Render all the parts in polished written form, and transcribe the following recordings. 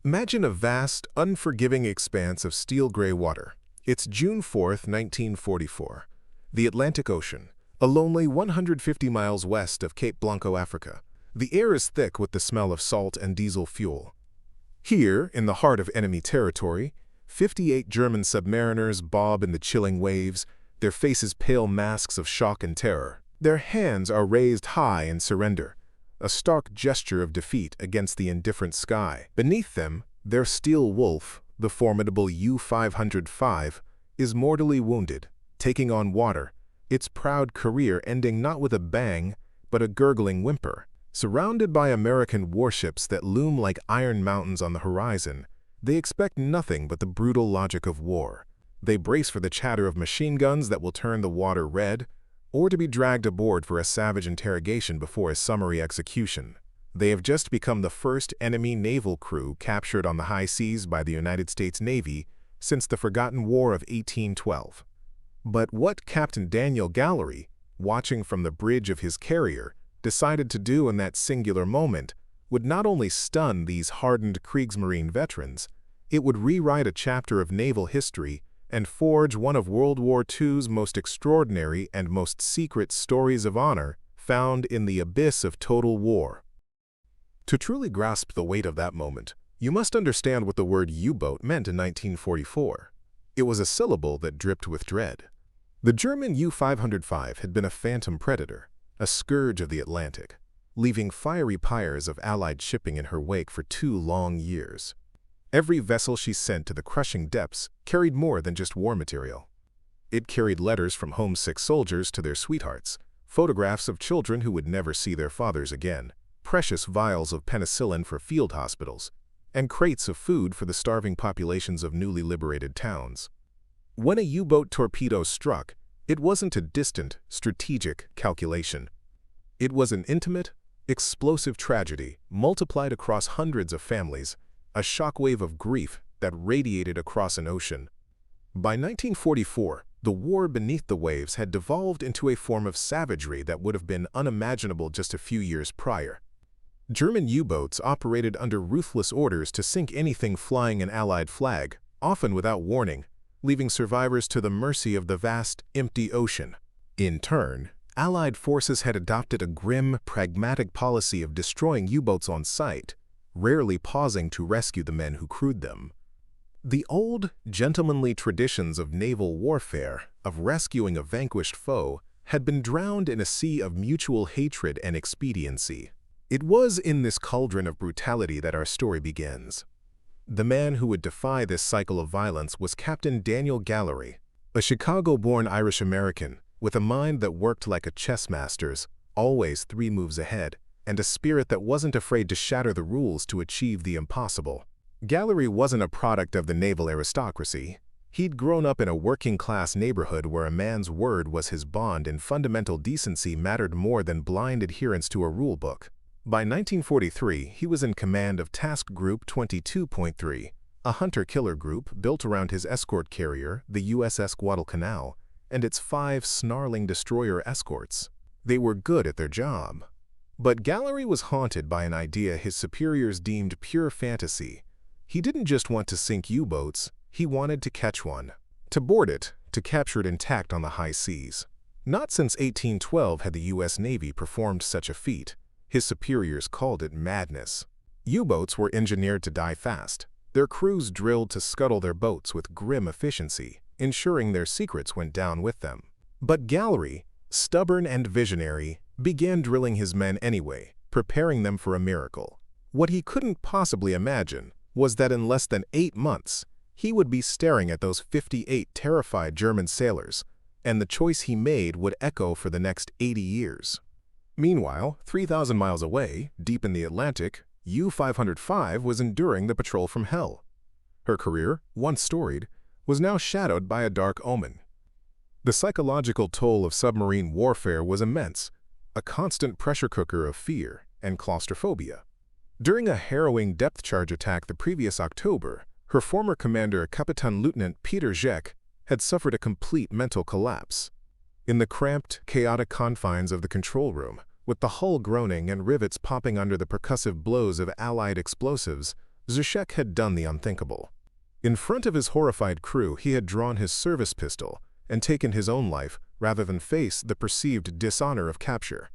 Imagine a vast, unforgiving expanse of steel-gray water. It's June 4th, 1944. The Atlantic Ocean, a lonely 150 miles west of Cape Blanco, Africa. The air is thick with the smell of salt and diesel fuel. Here, in the heart of enemy territory, 58 German submariners bob in the chilling waves, their faces pale masks of shock and terror. Their hands are raised high in surrender, a stark gesture of defeat against the indifferent sky. Beneath them, their steel wolf, the formidable U-505, is mortally wounded, taking on water, its proud career ending not with a bang, but a gurgling whimper. Surrounded by American warships that loom like iron mountains on the horizon, they expect nothing but the brutal logic of war. They brace for the chatter of machine guns that will turn the water red, or to be dragged aboard for a savage interrogation before a summary execution. They have just become the first enemy naval crew captured on the high seas by the United States Navy since the forgotten War of 1812. But what Captain Daniel Gallery, watching from the bridge of his carrier, decided to do in that singular moment would not only stun these hardened Kriegsmarine veterans, it would rewrite a chapter of naval history and forge one of World War II's most extraordinary and most secret stories of honor found in the abyss of total war. To truly grasp the weight of that moment, you must understand what the word U-boat meant in 1944. It was a syllable that dripped with dread. The German U-505 had been a phantom predator, a scourge of the Atlantic, leaving fiery pyres of Allied shipping in her wake for 2 long years. Every vessel she sent to the crushing depths carried more than just war material. It carried letters from homesick soldiers to their sweethearts, photographs of children who would never see their fathers again, precious vials of penicillin for field hospitals, and crates of food for the starving populations of newly liberated towns. When a U-boat torpedo struck, it wasn't a distant, strategic calculation. It was an intimate, explosive tragedy multiplied across hundreds of families, a shockwave of grief that radiated across an ocean. By 1944, the war beneath the waves had devolved into a form of savagery that would have been unimaginable just a few years prior. German U-boats operated under ruthless orders to sink anything flying an Allied flag, often without warning, leaving survivors to the mercy of the vast, empty ocean. In turn, Allied forces had adopted a grim, pragmatic policy of destroying U-boats on sight, rarely pausing to rescue the men who crewed them. The old, gentlemanly traditions of naval warfare, of rescuing a vanquished foe, had been drowned in a sea of mutual hatred and expediency. It was in this cauldron of brutality that our story begins. The man who would defy this cycle of violence was Captain Daniel Gallery, a Chicago-born Irish-American with a mind that worked like a chess master's, always 3 moves ahead, and a spirit that wasn't afraid to shatter the rules to achieve the impossible. Gallery wasn't a product of the naval aristocracy. He'd grown up in a working-class neighborhood where a man's word was his bond and fundamental decency mattered more than blind adherence to a rulebook. By 1943, he was in command of Task Group 22.3, a hunter-killer group built around his escort carrier, the USS Guadalcanal, and its 5 snarling destroyer escorts. They were good at their job. But Gallery was haunted by an idea his superiors deemed pure fantasy. He didn't just want to sink U-boats, he wanted to catch one. To board it, to capture it intact on the high seas. Not since 1812 had the U.S. Navy performed such a feat. His superiors called it madness. U-boats were engineered to die fast, their crews drilled to scuttle their boats with grim efficiency, ensuring their secrets went down with them. But Gallery, stubborn and visionary, began drilling his men anyway, preparing them for a miracle. What he couldn't possibly imagine was that in less than 8 months, he would be staring at those 58 terrified German sailors, and the choice he made would echo for the next 80 years. Meanwhile, 3,000 miles away, deep in the Atlantic, U-505 was enduring the patrol from hell. Her career, once storied, was now shadowed by a dark omen. The psychological toll of submarine warfare was immense, a constant pressure cooker of fear and claustrophobia. During a harrowing depth charge attack the previous October, her former commander, Captain Lieutenant Peter Zek, had suffered a complete mental collapse. In the cramped, chaotic confines of the control room, with the hull groaning and rivets popping under the percussive blows of Allied explosives, Zizek had done the unthinkable. In front of his horrified crew, he had drawn his service pistol and taken his own life rather than face the perceived dishonor of capture.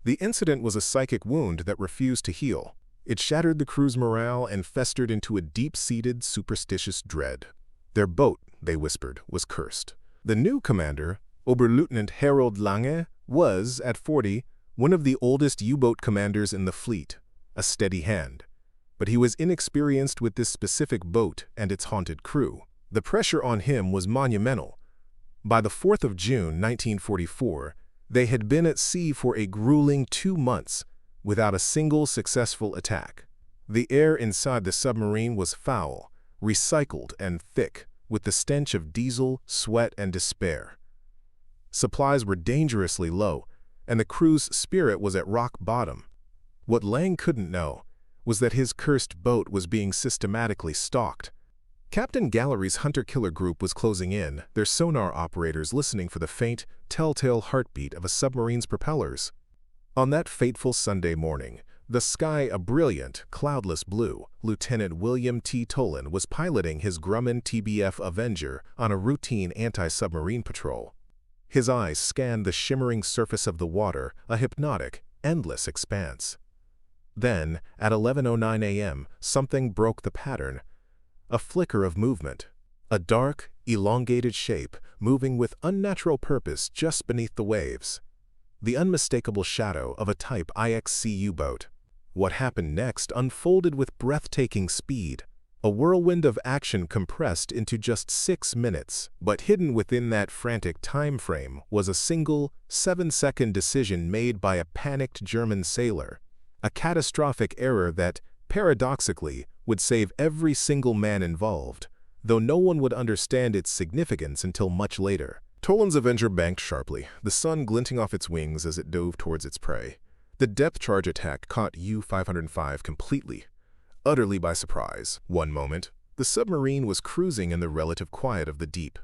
The incident was a psychic wound that refused to heal. It shattered the crew's morale and festered into a deep-seated, superstitious dread. Their boat, they whispered, was cursed. The new commander, Oberleutnant Harold Lange, was, at 40, one of the oldest U-boat commanders in the fleet, a steady hand. But he was inexperienced with this specific boat and its haunted crew. The pressure on him was monumental. By the 4th of June, 1944, they had been at sea for a grueling 2 months without a single successful attack. The air inside the submarine was foul, recycled, and thick, with the stench of diesel, sweat, and despair. Supplies were dangerously low, and the crew's spirit was at rock bottom. What Lang couldn't know was that his cursed boat was being systematically stalked. Captain Gallery's hunter-killer group was closing in, their sonar operators listening for the faint, telltale heartbeat of a submarine's propellers. On that fateful Sunday morning, the sky a brilliant, cloudless blue, Lieutenant William T. Tolan was piloting his Grumman TBF Avenger on a routine anti-submarine patrol. His eyes scanned the shimmering surface of the water, a hypnotic, endless expanse. Then, at 11:09 a.m., something broke the pattern. A flicker of movement. A dark, elongated shape moving with unnatural purpose just beneath the waves. The unmistakable shadow of a Type IXC U-boat. What happened next unfolded with breathtaking speed. A whirlwind of action compressed into just 6 minutes, but hidden within that frantic time frame was a single, 7-second decision made by a panicked German sailor. A catastrophic error that, paradoxically, would save every single man involved, though no one would understand its significance until much later. Tolan's Avenger banked sharply, the sun glinting off its wings as it dove towards its prey. The depth charge attack caught U-505 completely, utterly by surprise. One moment, the submarine was cruising in the relative quiet of the deep.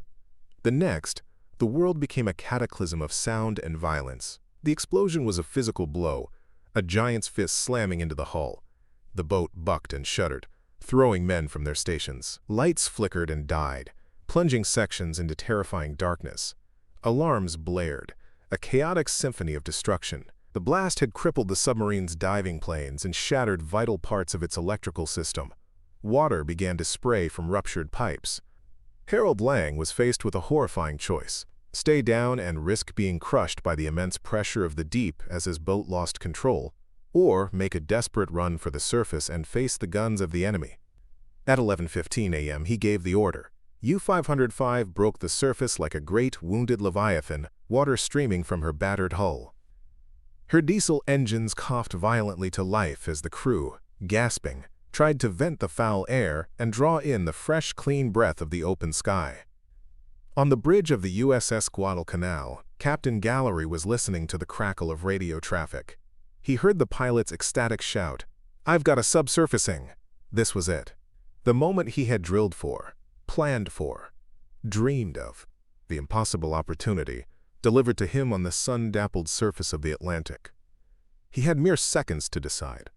The next, the world became a cataclysm of sound and violence. The explosion was a physical blow, a giant's fist slamming into the hull. The boat bucked and shuddered, throwing men from their stations. Lights flickered and died, plunging sections into terrifying darkness. Alarms blared, a chaotic symphony of destruction. The blast had crippled the submarine's diving planes and shattered vital parts of its electrical system. Water began to spray from ruptured pipes. Harold Lang was faced with a horrifying choice: stay down and risk being crushed by the immense pressure of the deep as his boat lost control, or make a desperate run for the surface and face the guns of the enemy. At 11:15 a.m. he gave the order. U-505 broke the surface like a great wounded leviathan, water streaming from her battered hull. Her diesel engines coughed violently to life as the crew, gasping, tried to vent the foul air and draw in the fresh, clean breath of the open sky. On the bridge of the USS Guadalcanal, Captain Gallery was listening to the crackle of radio traffic. He heard the pilot's ecstatic shout, "I've got a subsurfacing!" This was it. The moment he had drilled for, planned for, dreamed of. The impossible opportunity, delivered to him on the sun-dappled surface of the Atlantic. He had mere seconds to decide.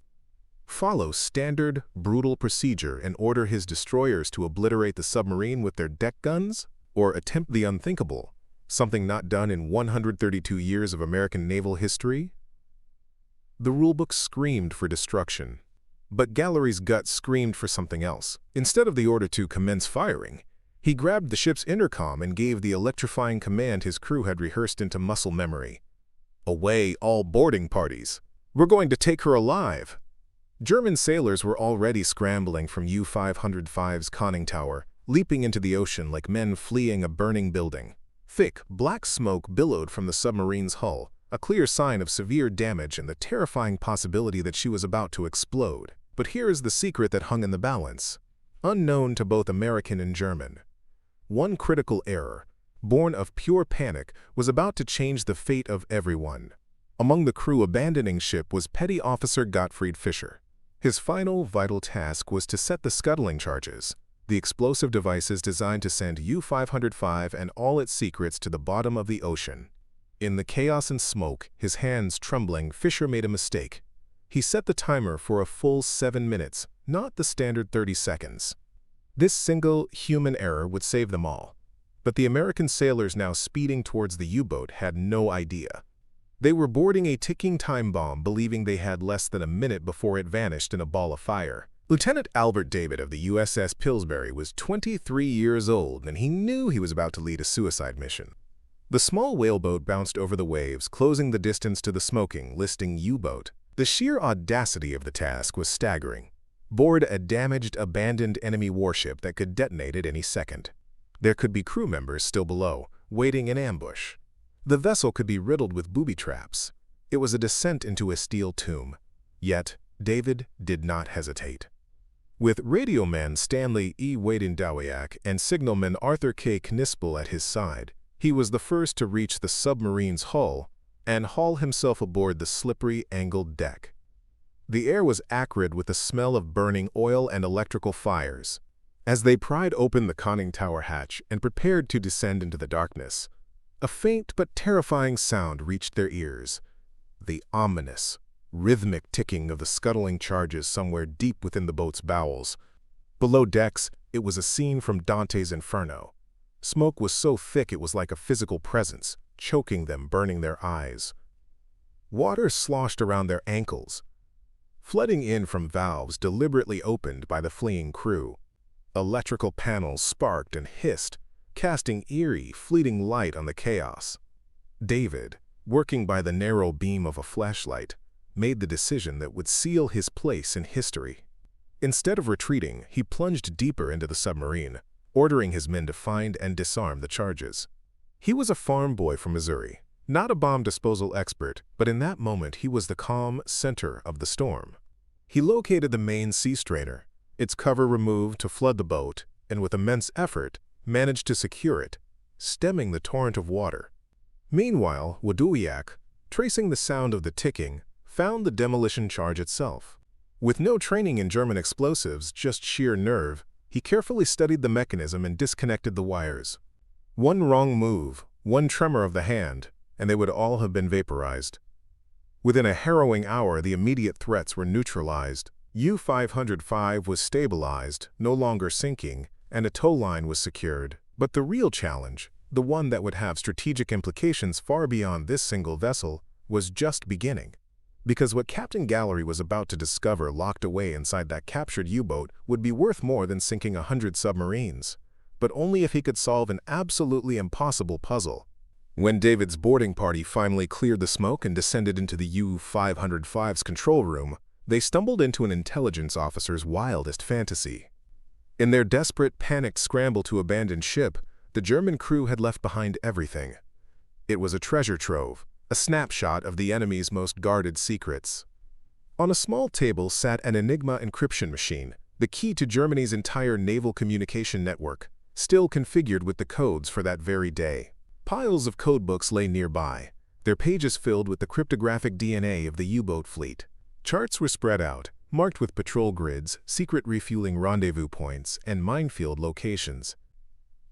Follow standard, brutal procedure and order his destroyers to obliterate the submarine with their deck guns? Or attempt the unthinkable, something not done in 132 years of American naval history? The rulebook screamed for destruction, but Gallery's gut screamed for something else. Instead of the order to commence firing, he grabbed the ship's intercom and gave the electrifying command his crew had rehearsed into muscle memory. "Away, all boarding parties! We're going to take her alive!" German sailors were already scrambling from U-505's conning tower, leaping into the ocean like men fleeing a burning building. Thick, black smoke billowed from the submarine's hull, a clear sign of severe damage and the terrifying possibility that she was about to explode. But here is the secret that hung in the balance, unknown to both American and German. One critical error, born of pure panic, was about to change the fate of everyone. Among the crew abandoning ship was Petty Officer Gottfried Fischer. His final, vital task was to set the scuttling charges, the explosive devices designed to send U-505 and all its secrets to the bottom of the ocean. In the chaos and smoke, his hands trembling, Fischer made a mistake. He set the timer for a full 7 minutes, not the standard 30 seconds. This single human error would save them all. But the American sailors now speeding towards the U-boat had no idea. They were boarding a ticking time bomb, believing they had less than a minute before it vanished in a ball of fire. Lieutenant Albert David of the USS Pillsbury was 23 years old, and he knew he was about to lead a suicide mission. The small whaleboat bounced over the waves, closing the distance to the smoking, listing U-boat. The sheer audacity of the task was staggering. Board a damaged, abandoned enemy warship that could detonate at any second. There could be crew members still below, waiting in ambush. The vessel could be riddled with booby traps. It was a descent into a steel tomb. Yet, David did not hesitate. With radioman Stanley E. Wadendowiak and signalman Arthur K. Knispel at his side, he was the first to reach the submarine's hull and haul himself aboard the slippery, angled deck. The air was acrid with the smell of burning oil and electrical fires. As they pried open the conning tower hatch and prepared to descend into the darkness, a faint but terrifying sound reached their ears. The ominous, rhythmic ticking of the scuttling charges somewhere deep within the boat's bowels. Below decks, it was a scene from Dante's Inferno. Smoke was so thick it was like a physical presence, choking them, burning their eyes. Water sloshed around their ankles, flooding in from valves deliberately opened by the fleeing crew. Electrical panels sparked and hissed, casting eerie, fleeting light on the chaos. David, working by the narrow beam of a flashlight, made the decision that would seal his place in history. Instead of retreating, he plunged deeper into the submarine, ordering his men to find and disarm the charges. He was a farm boy from Missouri, not a bomb disposal expert, but in that moment he was the calm center of the storm. He located the main sea strainer, its cover removed to flood the boat, and with immense effort, managed to secure it, stemming the torrent of water. Meanwhile, Wadendowiak, tracing the sound of the ticking, found the demolition charge itself. With no training in German explosives, just sheer nerve, he carefully studied the mechanism and disconnected the wires. One wrong move, one tremor of the hand, and they would all have been vaporized. Within a harrowing hour, the immediate threats were neutralized. U-505 was stabilized, no longer sinking, and a tow line was secured. But the real challenge, the one that would have strategic implications far beyond this single vessel, was just beginning. Because what Captain Gallery was about to discover locked away inside that captured U-boat would be worth more than sinking 100 submarines. But only if he could solve an absolutely impossible puzzle. When David's boarding party finally cleared the smoke and descended into the U-505's control room, they stumbled into an intelligence officer's wildest fantasy. In their desperate, panicked scramble to abandon ship, the German crew had left behind everything. It was a treasure trove, a snapshot of the enemy's most guarded secrets. On a small table sat an Enigma encryption machine, the key to Germany's entire naval communication network, still configured with the codes for that very day. Piles of codebooks lay nearby, their pages filled with the cryptographic DNA of the U-boat fleet. Charts were spread out, marked with patrol grids, secret refueling rendezvous points, and minefield locations.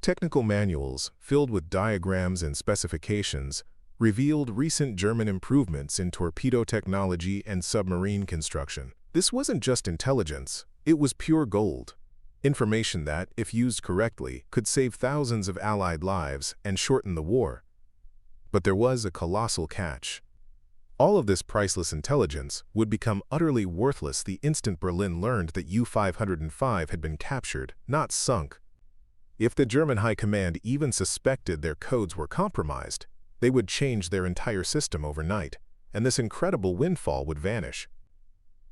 Technical manuals, filled with diagrams and specifications, revealed recent German improvements in torpedo technology and submarine construction. This wasn't just intelligence, it was pure gold. Information that, if used correctly, could save thousands of Allied lives and shorten the war. But there was a colossal catch. All of this priceless intelligence would become utterly worthless the instant Berlin learned that U-505 had been captured, not sunk. If the German High Command even suspected their codes were compromised, they would change their entire system overnight, and this incredible windfall would vanish.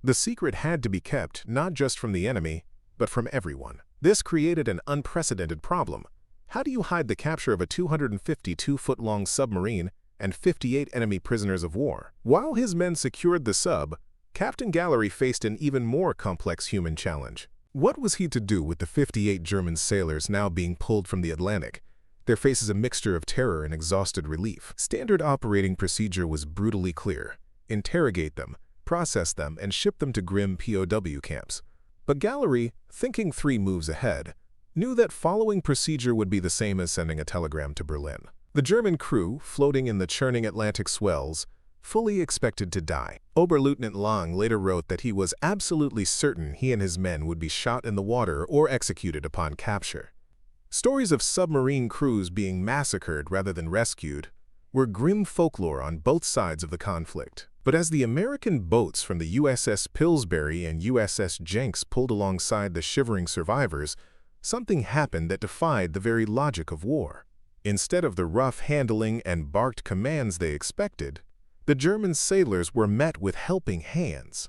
The secret had to be kept not just from the enemy, but from everyone. This created an unprecedented problem. How do you hide the capture of a 252-foot-long submarine and 58 enemy prisoners of war? While his men secured the sub, Captain Gallery faced an even more complex human challenge. What was he to do with the 58 German sailors now being pulled from the Atlantic, their faces a mixture of terror and exhausted relief? Standard operating procedure was brutally clear. Interrogate them, process them, and ship them to grim POW camps. But Gallery, thinking 3 moves ahead, knew that following procedure would be the same as sending a telegram to Berlin. The German crew, floating in the churning Atlantic swells, fully expected to die. Oberleutnant Lang later wrote that he was absolutely certain he and his men would be shot in the water or executed upon capture. Stories of submarine crews being massacred rather than rescued were grim folklore on both sides of the conflict. But as the American boats from the USS Pillsbury and USS Jenks pulled alongside the shivering survivors, something happened that defied the very logic of war. Instead of the rough handling and barked commands they expected, the German sailors were met with helping hands.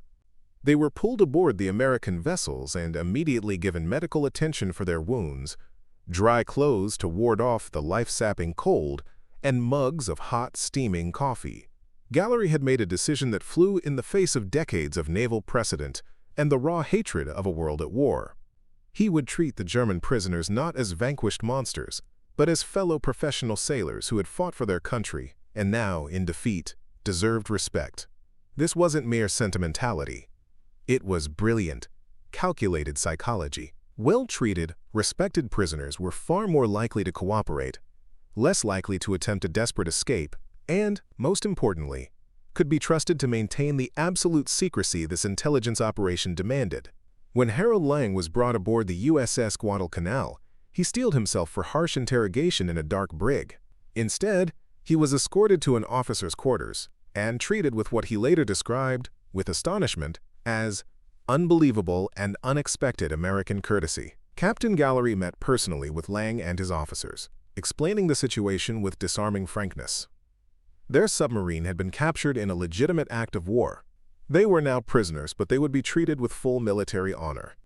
They were pulled aboard the American vessels and immediately given medical attention for their wounds, dry clothes to ward off the life-sapping cold, and mugs of hot, steaming coffee. Gallery had made a decision that flew in the face of decades of naval precedent and the raw hatred of a world at war. He would treat the German prisoners not as vanquished monsters, but as fellow professional sailors who had fought for their country and now, in defeat, deserved respect. This wasn't mere sentimentality. It was brilliant, calculated psychology. Well-treated, respected prisoners were far more likely to cooperate, less likely to attempt a desperate escape, and, most importantly, could be trusted to maintain the absolute secrecy this intelligence operation demanded. When Harold Lang was brought aboard the USS Guadalcanal, he steeled himself for harsh interrogation in a dark brig. Instead, he was escorted to an officer's quarters and treated with what he later described, with astonishment, as unbelievable and unexpected American courtesy. Captain Gallery met personally with Lang and his officers, explaining the situation with disarming frankness. Their submarine had been captured in a legitimate act of war. They were now prisoners, but they would be treated with full military honor.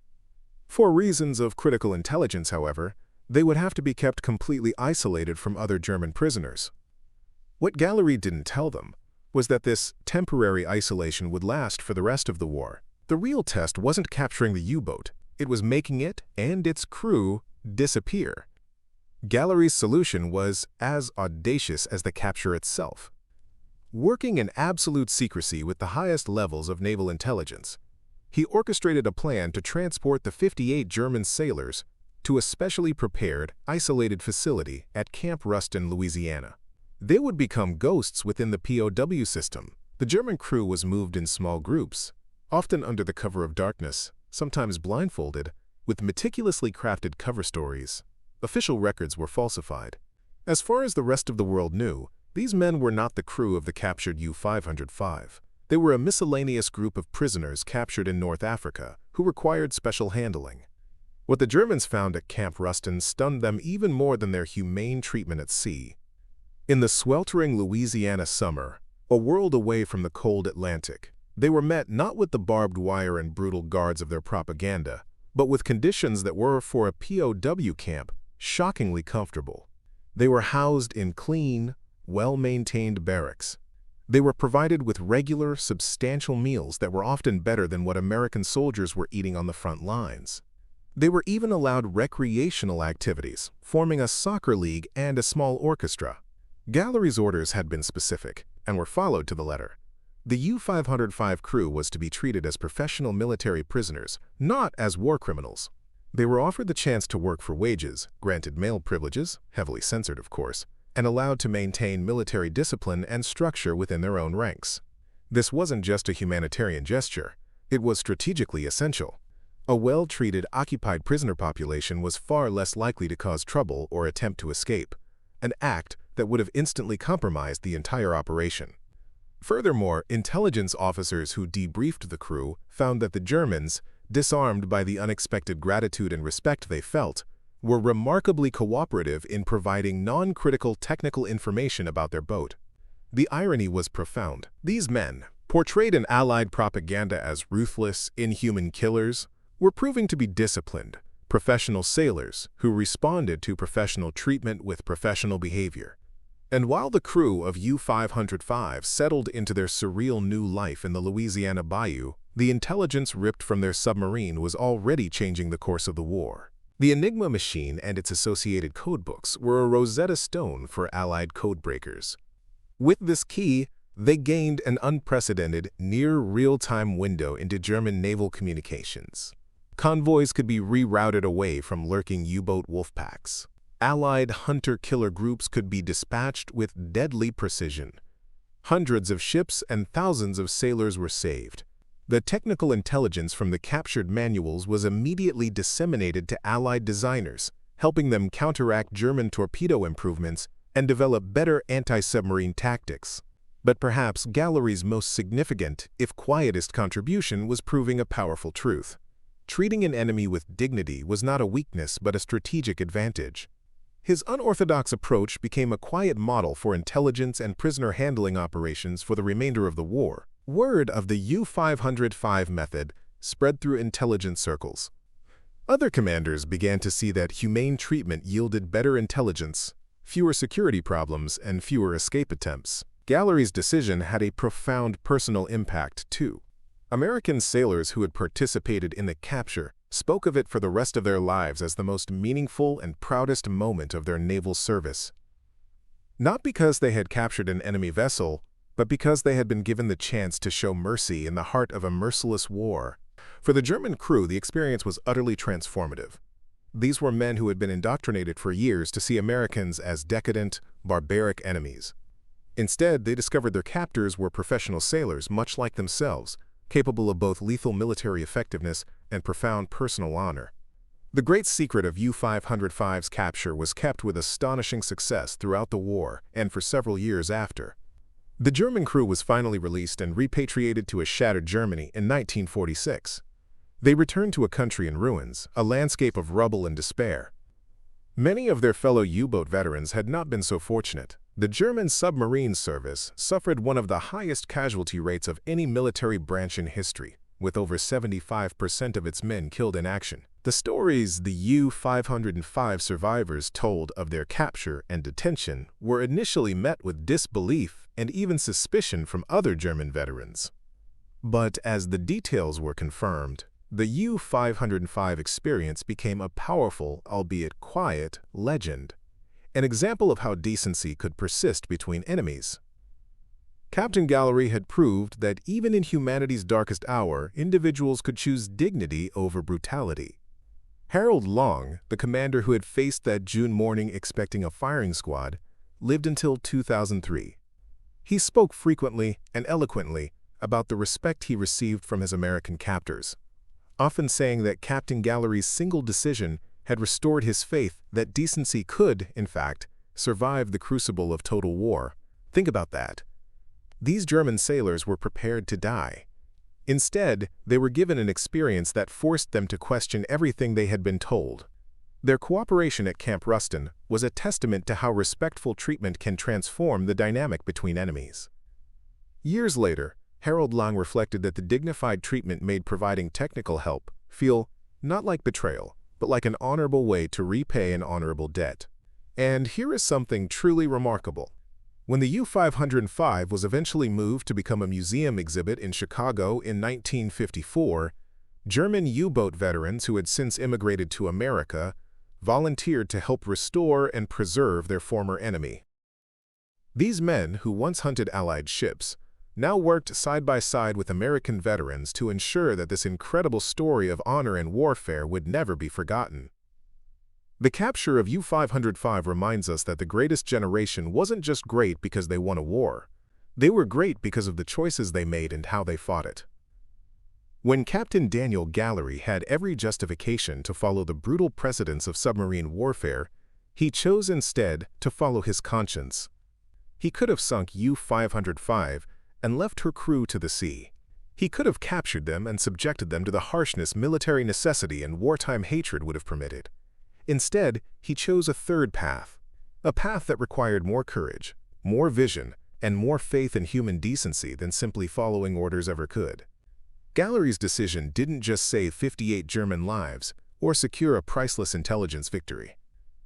For reasons of critical intelligence, however, they would have to be kept completely isolated from other German prisoners. What Gallery didn't tell them was that this temporary isolation would last for the rest of the war. The real test wasn't capturing the U-boat, it was making it and its crew disappear. Gallery's solution was as audacious as the capture itself. Working in absolute secrecy with the highest levels of naval intelligence, he orchestrated a plan to transport the 58 German sailors to a specially prepared, isolated facility at Camp Ruston, Louisiana. They would become ghosts within the POW system. The German crew was moved in small groups, often under the cover of darkness, sometimes blindfolded, with meticulously crafted cover stories. Official records were falsified. As far as the rest of the world knew, these men were not the crew of the captured U-505. They were a miscellaneous group of prisoners captured in North Africa who required special handling. What the Germans found at Camp Ruston stunned them even more than their humane treatment at sea. In the sweltering Louisiana summer, a world away from the cold Atlantic, they were met not with the barbed wire and brutal guards of their propaganda, but with conditions that were, for a POW camp, shockingly comfortable. They were housed in clean, well-maintained barracks. They were provided with regular, substantial meals that were often better than what American soldiers were eating on the front lines. They were even allowed recreational activities, forming a soccer league and a small orchestra. Gallery's orders had been specific and were followed to the letter. The U-505 crew was to be treated as professional military prisoners, not as war criminals. They were offered the chance to work for wages, granted male privileges, heavily censored of course, and allowed to maintain military discipline and structure within their own ranks. This wasn't just a humanitarian gesture, it was strategically essential. A well-treated occupied prisoner population was far less likely to cause trouble or attempt to escape, an act that would have instantly compromised the entire operation. Furthermore, intelligence officers who debriefed the crew found that the Germans, disarmed by the unexpected gratitude and respect they felt, were remarkably cooperative in providing non-critical technical information about their boat. The irony was profound. These men, portrayed in Allied propaganda as ruthless, inhuman killers, were proving to be disciplined, professional sailors who responded to professional treatment with professional behavior. And while the crew of U-505 settled into their surreal new life in the Louisiana bayou, the intelligence ripped from their submarine was already changing the course of the war. The Enigma machine and its associated codebooks were a Rosetta Stone for Allied codebreakers. With this key, they gained an unprecedented, near-real-time window into German naval communications. Convoys could be rerouted away from lurking U-boat wolfpacks. Allied hunter-killer groups could be dispatched with deadly precision. Hundreds of ships and thousands of sailors were saved. The technical intelligence from the captured manuals was immediately disseminated to Allied designers, helping them counteract German torpedo improvements and develop better anti-submarine tactics. But perhaps Gallery's most significant, if quietest contribution was proving a powerful truth. Treating an enemy with dignity was not a weakness but a strategic advantage. His unorthodox approach became a quiet model for intelligence and prisoner handling operations for the remainder of the war. Word of the U-505 method spread through intelligence circles. Other commanders began to see that humane treatment yielded better intelligence, fewer security problems, and fewer escape attempts. Gallery's decision had a profound personal impact, too. American sailors who had participated in the capture spoke of it for the rest of their lives as the most meaningful and proudest moment of their naval service. Not because they had captured an enemy vessel, but because they had been given the chance to show mercy in the heart of a merciless war. For the German crew, the experience was utterly transformative. These were men who had been indoctrinated for years to see Americans as decadent, barbaric enemies. Instead, they discovered their captors were professional sailors, much like themselves, capable of both lethal military effectiveness and profound personal honor. The great secret of U-505's capture was kept with astonishing success throughout the war and for several years after. The German crew was finally released and repatriated to a shattered Germany in 1946. They returned to a country in ruins, a landscape of rubble and despair. Many of their fellow U-boat veterans had not been so fortunate. The German submarine service suffered one of the highest casualty rates of any military branch in history, with over 75% of its men killed in action. The stories the U-505 survivors told of their capture and detention were initially met with disbelief and even suspicion from other German veterans. But as the details were confirmed, the U-505 experience became a powerful, albeit quiet, legend, an example of how decency could persist between enemies. Captain Gallery had proved that even in humanity's darkest hour, individuals could choose dignity over brutality. Harold Long, the commander who had faced that June morning expecting a firing squad, lived until 2003. He spoke frequently and eloquently about the respect he received from his American captors, often saying that Captain Gallery's single decision had restored his faith that decency could, in fact, survive the crucible of total war. Think about that. These German sailors were prepared to die. Instead, they were given an experience that forced them to question everything they had been told. Their cooperation at Camp Ruston was a testament to how respectful treatment can transform the dynamic between enemies. Years later, Harold Long reflected that the dignified treatment made providing technical help feel not like betrayal, but like an honorable way to repay an honorable debt. And here is something truly remarkable. When the U-505 was eventually moved to become a museum exhibit in Chicago in 1954, German U-boat veterans who had since immigrated to America volunteered to help restore and preserve their former enemy. These men, who once hunted Allied ships, now worked side by side with American veterans to ensure that this incredible story of honor and warfare would never be forgotten. The capture of U-505 reminds us that the greatest generation wasn't just great because they won a war. They were great because of the choices they made and how they fought it. When Captain Daniel Gallery had every justification to follow the brutal precedents of submarine warfare, he chose instead to follow his conscience. He could have sunk U-505 and left her crew to the sea. He could have captured them and subjected them to the harshness military necessity and wartime hatred would have permitted. Instead, he chose a third path, a path that required more courage, more vision, and more faith in human decency than simply following orders ever could. Gallery's decision didn't just save 58 German lives or secure a priceless intelligence victory.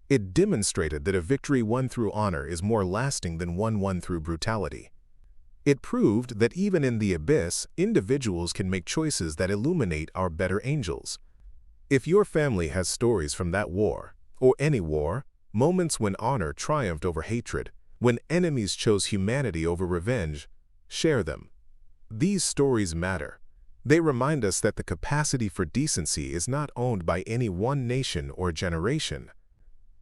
It demonstrated that a victory won through honor is more lasting than one won through brutality. It proved that even in the abyss, individuals can make choices that illuminate our better angels. If your family has stories from that war, or any war, moments when honor triumphed over hatred, when enemies chose humanity over revenge, share them. These stories matter. They remind us that the capacity for decency is not owned by any one nation or generation.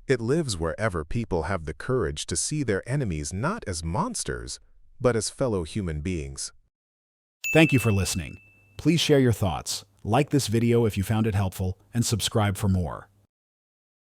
It lives wherever people have the courage to see their enemies not as monsters, but as fellow human beings. Thank you for listening. Please share your thoughts, like this video if you found it helpful, and subscribe for more.